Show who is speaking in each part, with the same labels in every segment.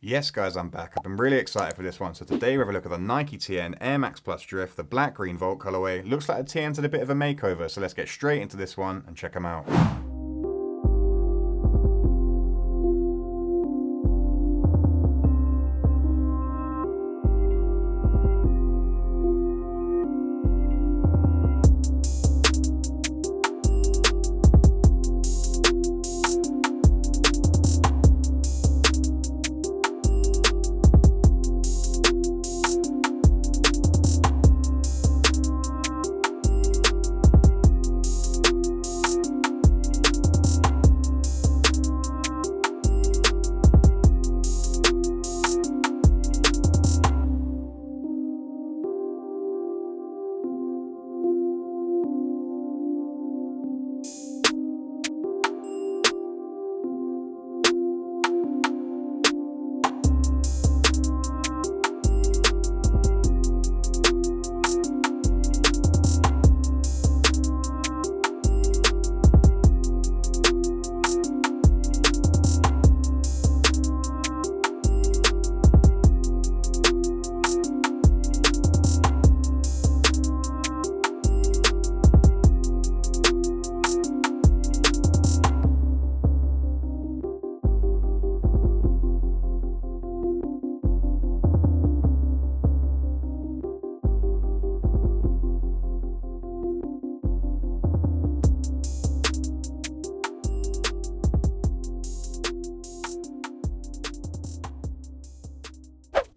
Speaker 1: Yes guys, I'm back. I've been really excited for this one. So today we have a look at the Nike TN Air Max Plus Drift, the black green Volt colorway. Looks like the TN's had a bit of a makeover, so let's get straight into this one and check them out.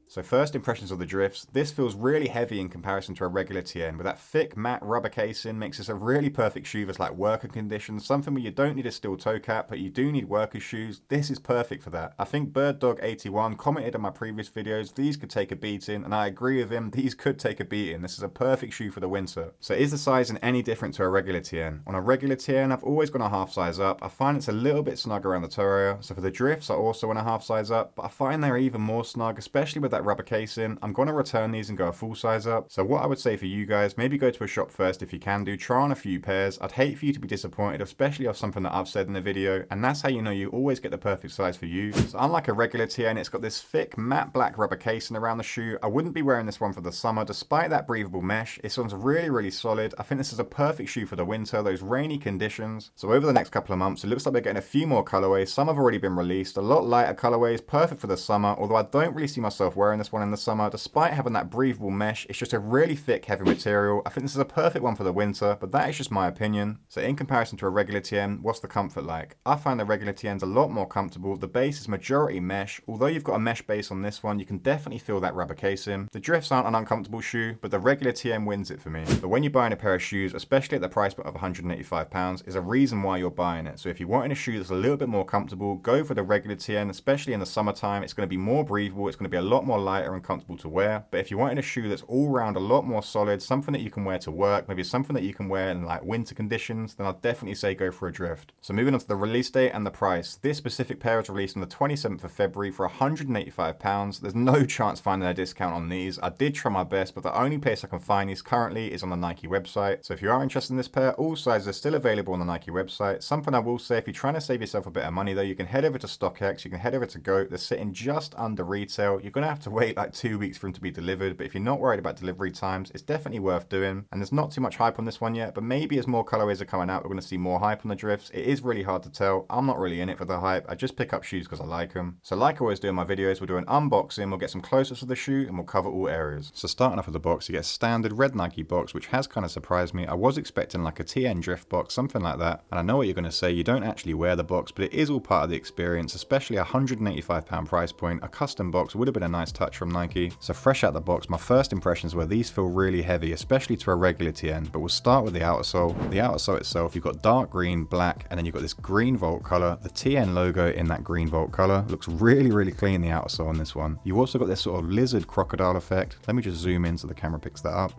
Speaker 1: So first impressions of the drifts, this feels really heavy in comparison to a regular TN, with that thick matte rubber casing makes this a really perfect shoe that's like worker conditions, something where you don't need a steel toe cap, but you do need worker shoes. This is perfect for that. I think BirdDog81 commented on my previous videos, these could take a beating, and I agree with him, these could take a beating. This is a perfect shoe for the winter. So is the sizing any different to a regular TN? On a regular TN, I've always gone a half size up. I find it's a little bit snug around the toe area, so for the drifts, I also went a half size up, but I find they're even more snug, especially with that rubber casing. I'm going to return these and go a full size up. So what I would say for you guys, maybe go to a shop first if you can do, try on a few pairs. I'd hate for you to be disappointed, especially off something that I've said in the video, and that's how you know you always get the perfect size for you. So unlike a regular TN, it's got this thick matte black rubber casing around the shoe. I wouldn't be wearing this one for the summer, despite that breathable mesh. This one's really solid. I think this is a perfect shoe for the winter, those rainy conditions. So over the next couple of months, it looks like we're getting a few more colorways. Some have already been released, a lot lighter colorways, perfect for the summer, although I don't really see myself wearing this one in the summer. Despite having that breathable mesh, it's just a really thick, heavy material. I think this is a perfect one for the winter, but that is just my opinion. So in comparison to a regular TN, what's the comfort like? I find the regular TN's a lot more comfortable. The base is majority mesh. Although you've got a mesh base on this one, you can definitely feel that rubber casing. The drifts aren't an uncomfortable shoe, but the regular TN wins it for me. But when you're buying a pair of shoes, especially at the price point of £185, is a reason why you're buying it. So if you're wanting a shoe that's a little bit more comfortable, go for the regular TN, especially in the summertime. It's going to be more breathable. It's going to be a lot more lighter and comfortable to wear. But if you're wanting a shoe that's all round a lot more solid, something that you can wear to work, maybe something that you can wear in like winter conditions, then I'd definitely say go for a drift. So moving on to the release date and the price. This specific pair was released on the 27th of February for £185. There's no chance finding a discount on these. I did try my best, but the only place I can find these currently is on the Nike website. So if you are interested in this pair, all sizes are still available on the Nike website. Something I will say, if you're trying to save yourself a bit of money though, you can head over to StockX, you can head over to GOAT. They're sitting just under retail. You're going to have to wait like 2 weeks for them to be delivered, but if you're not worried about delivery times, it's definitely worth doing. And there's not too much hype on this one yet, but maybe as more colorways are coming out, we're going to see more hype on the drifts. It is really hard to tell. I'm not really in it for the hype. I just pick up shoes because I like them. So like I always do in my videos, we'll do an unboxing, we'll get some close-ups of the shoe, and we'll cover all areas. So starting off with the box, you get a standard red Nike box, which has kind of surprised me. I was expecting like a TN drift box, something like that. And I know what you're going to say, you don't actually wear the box, but it is all part of the experience, especially a £185 price point. A custom box would have been a nice touch from Nike. So fresh out the box, my first impressions were these feel really heavy, especially to a regular TN, but we'll start with the outer sole. The outer sole itself, you've got dark green, black, and then you've got this green Volt color. The TN logo in that green Volt color looks really clean, the outer sole on this one. You also got this sort of lizard crocodile effect. Let me just zoom in so the camera picks that up.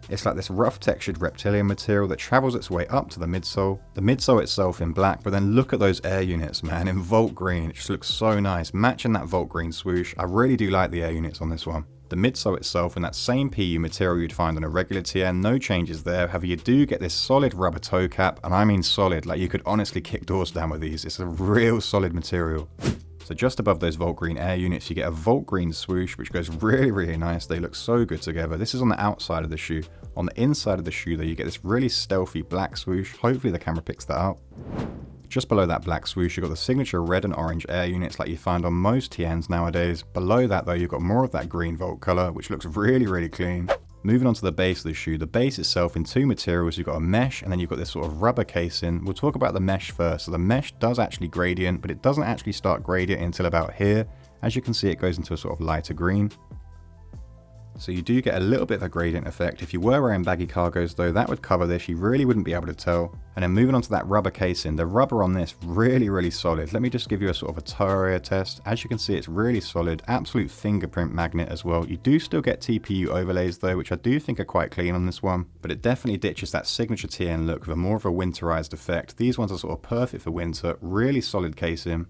Speaker 1: It's like this rough textured reptilian material that travels its way up to the midsole. The midsole itself in black, but then look at those air units, man, in Volt green. It just looks so nice, matching that Volt green swoosh. I really do like the air units on this one. The midsole itself in that same PU material you'd find on a regular TN, no changes there. However, you do get this solid rubber toe cap, and I mean solid, like you could honestly kick doors down with these. It's a real solid material. So just above those Volt Green air units, you get a Volt Green swoosh, which goes really, really nice. They look so good together. This is on the outside of the shoe. On the inside of the shoe, though, you get this really stealthy black swoosh. Hopefully the camera picks that up. Just below that black swoosh, you've got the signature red and orange air units like you find on most TNs nowadays. Below that, though, you've got more of that green Volt color, which looks really, really clean. Moving on to the base of the shoe, the base itself in two materials, you've got a mesh and then you've got this sort of rubber casing. We'll talk about the mesh first. So the mesh does actually gradient, but it doesn't actually start gradient until about here. As you can see, it goes into a sort of lighter green. So you do get a little bit of a gradient effect. If you were wearing baggy cargos though, that would cover this. You really wouldn't be able to tell. And then moving on to that rubber casing, the rubber on this really, really solid. Let me just give you a sort of a toe area test. As you can see, it's really solid, absolute fingerprint magnet as well. You do still get TPU overlays though, which I do think are quite clean on this one, but it definitely ditches that signature TN look with a more of a winterized effect. These ones are sort of perfect for winter, really solid casing.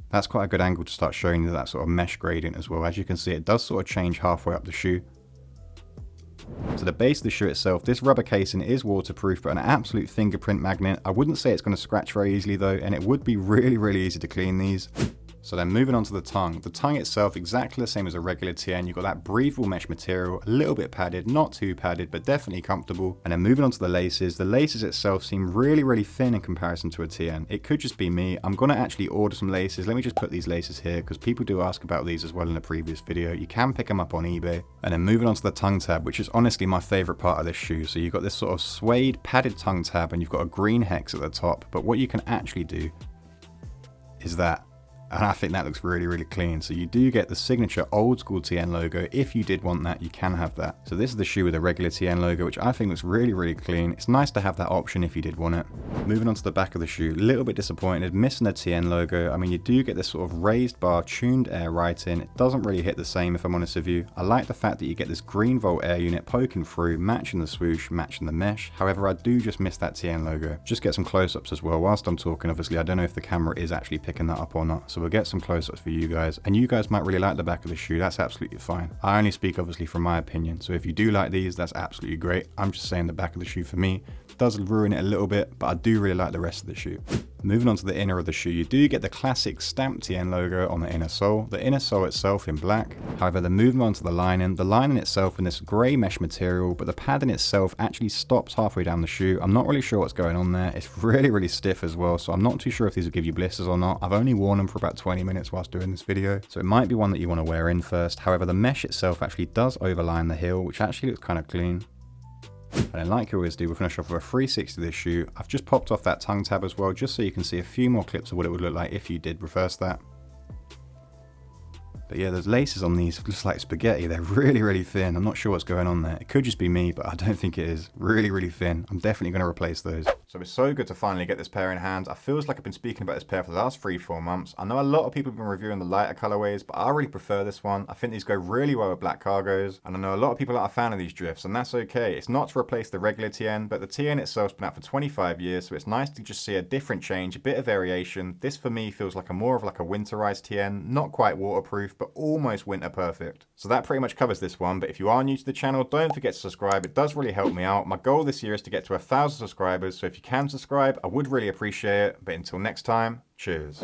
Speaker 1: That's quite a good angle to start showing you that sort of mesh gradient as well. As you can see, it does sort of change halfway up the shoe. So the base of the shoe itself, this rubber casing is waterproof, but an absolute fingerprint magnet. I wouldn't say it's going to scratch very easily though, and it would be really, really easy to clean these. So then moving on to the tongue. The tongue itself, exactly the same as a regular TN. You've got that breathable mesh material, a little bit padded, not too padded, but definitely comfortable. And then moving on to the laces itself seem really, really thin in comparison to a TN. It could just be me. I'm going to actually order some laces. Let me just put these laces here because people do ask about these as well in a previous video. You can pick them up on eBay. And then moving on to the tongue tab, which is honestly my favorite part of this shoe. So you've got this sort of suede padded tongue tab and you've got a green hex at the top. But what you can actually do is that. And I think that looks really, really clean. So you do get the signature old school TN logo. If you did want that, you can have that. So this is the shoe with a regular TN logo, which I think looks really, really clean. It's nice to have that option if you did want it. Moving on to the back of the shoe, a little bit disappointed, missing the TN logo. I mean, you do get this sort of raised bar, tuned air writing. It doesn't really hit the same if I'm honest with you. I like the fact that you get this green Volt air unit poking through, matching the swoosh, matching the mesh. However, I do just miss that TN logo. Just get some close-ups as well. Whilst I'm talking, obviously, I don't know if the camera is actually picking that up or not. So we'll get some close-ups for you guys, and you guys might really like the back of the shoe. That's absolutely fine. I only speak obviously from my opinion, so if you do like these, that's absolutely great. I'm just saying the back of the shoe for me does ruin it a little bit, but I do really like the rest of the shoe. Moving on to the inner of the shoe, you do get the classic stamped TN logo on the inner sole. The inner sole itself in black. However, then moving on to the lining itself in this grey mesh material, but the padding itself actually stops halfway down the shoe. I'm not really sure what's going on there. It's really, really stiff as well, so I'm not too sure if these will give you blisters or not. I've only worn them for about 20 minutes whilst doing this video, so it might be one that you want to wear in first. However, the mesh itself actually does overline the heel, which actually looks kind of clean. And then like I always do, we'll finish off with a 360 this shoe. I've just popped off that tongue tab as well, just so you can see a few more clips of what it would look like if you did reverse that. But yeah, those laces on these just like spaghetti. They're really, really thin. I'm not sure what's going on there. It could just be me, but I don't think it is. Really, really thin. I'm definitely going to replace those. So it's so good to finally get this pair in hand. I feels like I've been speaking about this pair for the last 3-4 months. I know a lot of people have been reviewing the lighter colorways, but I really prefer this one. I think these go really well with black cargos. And I know a lot of people are a fan of these drifts, and that's okay. It's not to replace the regular TN, but the TN itself's been out for 25 years, so it's nice to just see a different change, a bit of variation. This for me feels like a more of like a winterized TN, not quite waterproof, but almost winter perfect. So that pretty much covers this one, but if you are new to the channel, don't forget to subscribe. It does really help me out. My goal this year is to get to 1,000 subscribers, so if you can subscribe, I would really appreciate it. But until next time, cheers.